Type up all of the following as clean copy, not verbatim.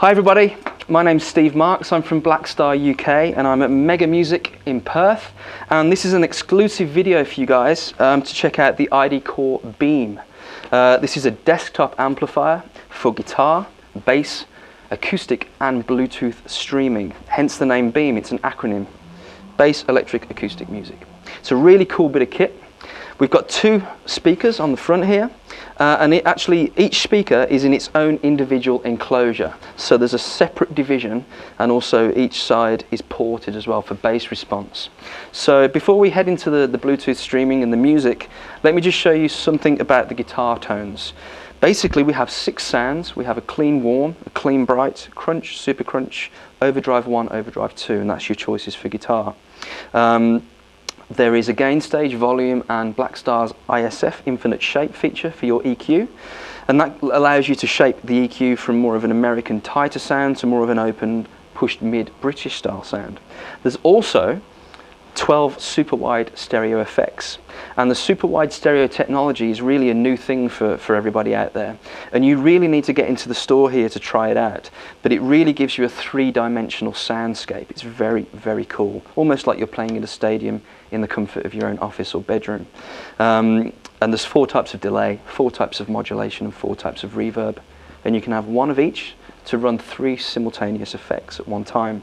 Hi everybody, my name's Steve Marks. I'm from Blackstar UK and I'm at Mega Music in Perth, and this is an exclusive video for you guys to check out the ID Core Beam. This is a desktop amplifier for guitar, bass, acoustic and Bluetooth streaming, hence the name Beam. It's an acronym: Bass Electric Acoustic Music. It's a really cool bit of kit. We've got two speakers on the front here, and each speaker is in its own individual enclosure. So there's a separate division, and also each side is ported as well for bass response. So before we head into the Bluetooth streaming and the music, let me just show you something about the guitar tones. Basically, we have 6 sounds. We have a clean warm, a clean bright, crunch, super crunch, overdrive 1, overdrive 2, and that's your choices for guitar. There is a gain stage, volume, and Blackstar's ISF, infinite shape feature for your EQ. And that allows you to shape the EQ from more of an American tighter sound to more of an open, pushed mid British style sound. There's also 12 super wide stereo effects. And the super wide stereo technology is really a new thing for everybody out there. And you really need to get into the store here to try it out. But it really gives you a 3-dimensional soundscape. It's very, very cool. Almost like you're playing in a stadium in the comfort of your own office or bedroom. And there's 4 types of delay, 4 types of modulation, and 4 types of reverb. And you can have one of each to run 3 simultaneous effects at one time.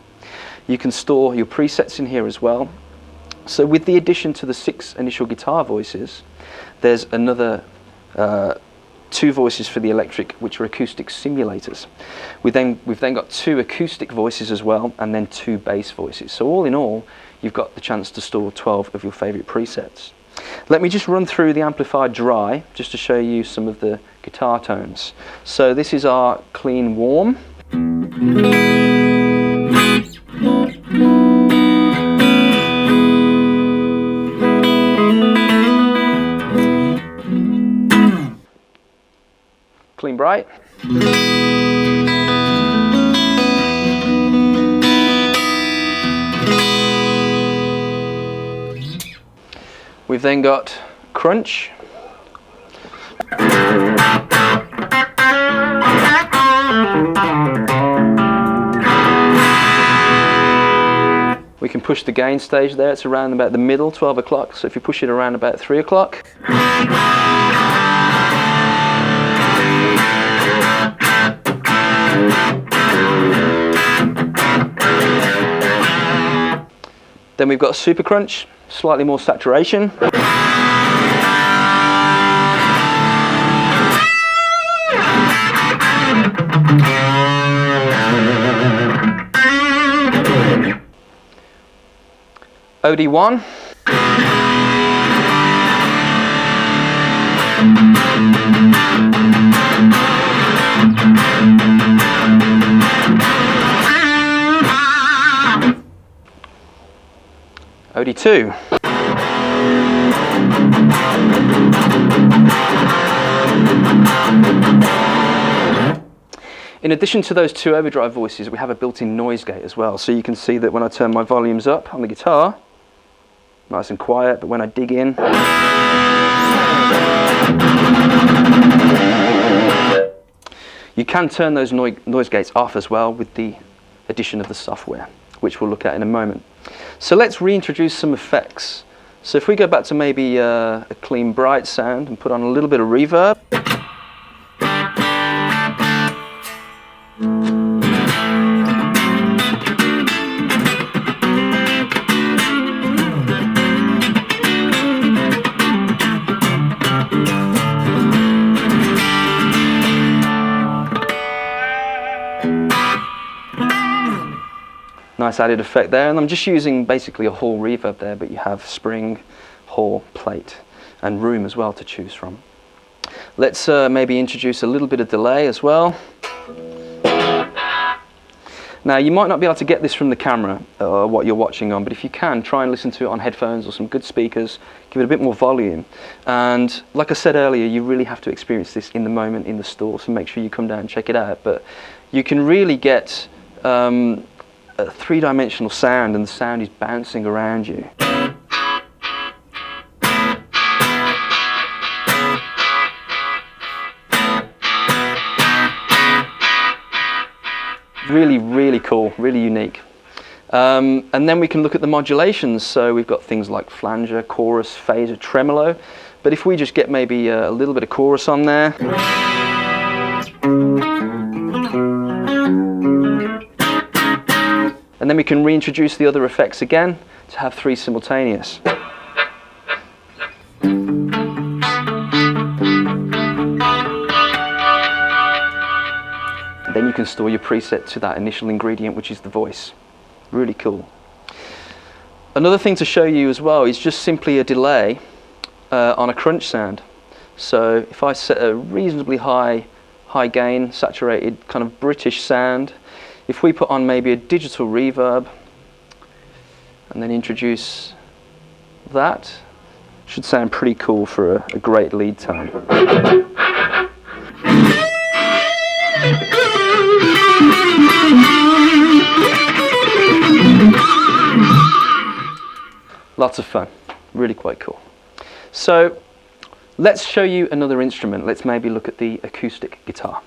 You can store your presets in here as well. So with the addition to the 6 initial guitar voices, there's another 2 voices for the electric, which are acoustic simulators. We've then got 2 acoustic voices as well, and then 2 bass voices. So all in all, you've got the chance to store 12 of your favorite presets. Let me just run through the amplifier dry, just to show you some of the guitar tones. So this is our clean warm. Clean bright. We've then got crunch. We can push the gain stage there. It's around about the middle, 12 o'clock. So if you push it around about 3 o'clock. Then we've got super crunch, slightly more saturation. OD1. OD2. In addition to those 2 overdrive voices, we have a built-in noise gate as well. So you can see that when I turn my volumes up on the guitar, nice and quiet, but when I dig in, you can turn those noise gates off as well with the addition of the software, which we'll look at in a moment. So let's reintroduce some effects. So if we go back to maybe a clean bright sound and put on a little bit of reverb. Nice added effect there, and I'm just using basically a hall reverb there, but you have spring, hall, plate, and room as well to choose from. Let's maybe introduce a little bit of delay as well. Now you might not be able to get this from the camera or what you're watching on, but if you can, try and listen to it on headphones or some good speakers, give it a bit more volume. And like I said earlier, you really have to experience this in the moment in the store, so make sure you come down and check it out. But you can really get a 3-dimensional sound, and the sound is bouncing around you. Really, really cool, really unique. And then we can look at the modulations. So we've got things like flanger, chorus, phaser, tremolo. But if we just get maybe a little bit of chorus on there. And then we can reintroduce the other effects again to have 3 simultaneous. Then you can store your preset to that initial ingredient, which is the voice. Really cool. Another thing to show you as well is just simply a delay on a crunch sound. So if I set a reasonably high gain, saturated kind of British sound, if we put on maybe a digital reverb and then introduce that, should sound pretty cool for a great lead tone. Lots of fun, really quite cool. So let's show you another instrument. Let's maybe look at the acoustic guitar.